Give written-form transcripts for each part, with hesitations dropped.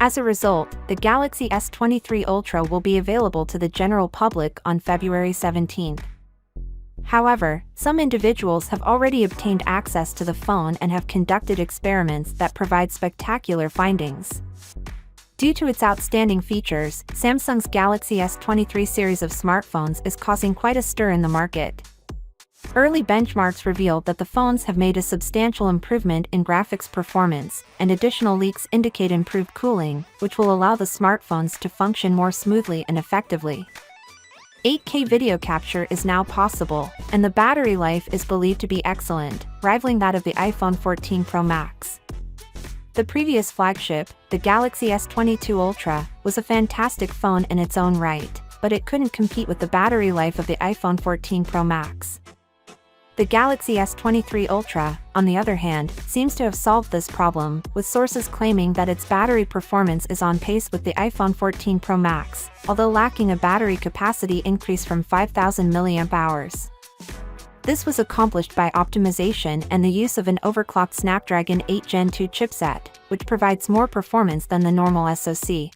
As a result, the Galaxy S23 Ultra will be available to the general public on February 17. However, some individuals have already obtained access to the phone and have conducted experiments that provide spectacular findings. Due to its outstanding features, Samsung's Galaxy S23 series of smartphones is causing quite a stir in the market. Early benchmarks revealed that the phones have made a substantial improvement in graphics performance, and additional leaks indicate improved cooling, which will allow the smartphones to function more smoothly and effectively. 8K video capture is now possible, and the battery life is believed to be excellent, rivaling that of the iPhone 14 Pro Max. The previous flagship, the Galaxy S22 Ultra, was a fantastic phone in its own right, but it couldn't compete with the battery life of the iPhone 14 Pro Max. The Galaxy S23 Ultra, on the other hand, seems to have solved this problem, with sources claiming that its battery performance is on pace with the iPhone 14 Pro Max, although lacking a battery capacity increase from 5,000 mAh. This was accomplished by optimization and the use of an overclocked Snapdragon 8 Gen 2 chipset, which provides more performance than the normal SoC.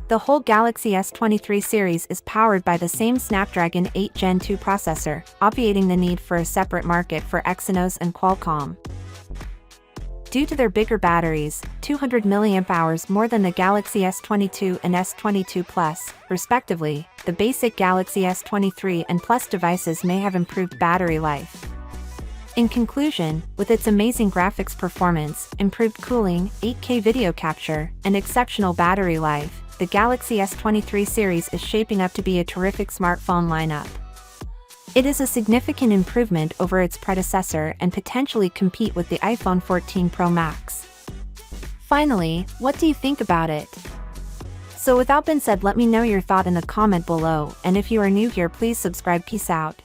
The whole Galaxy S23 series is powered by the same Snapdragon 8 Gen 2 processor, obviating the need for a separate market for Exynos and Qualcomm. Due to their bigger batteries, 200 mAh more than the Galaxy S22 and S22 Plus, respectively, the basic Galaxy S23 and Plus devices may have improved battery life. In conclusion, with its amazing graphics performance, improved cooling, 8K video capture, and exceptional battery life, the Galaxy S23 series is shaping up to be a terrific smartphone lineup. It is a significant improvement over its predecessor and potentially compete with the iPhone 14 Pro Max. Finally, what do you think about it? So without being said, let me know your thought in the comment below, and if you are new here, please subscribe. Peace out.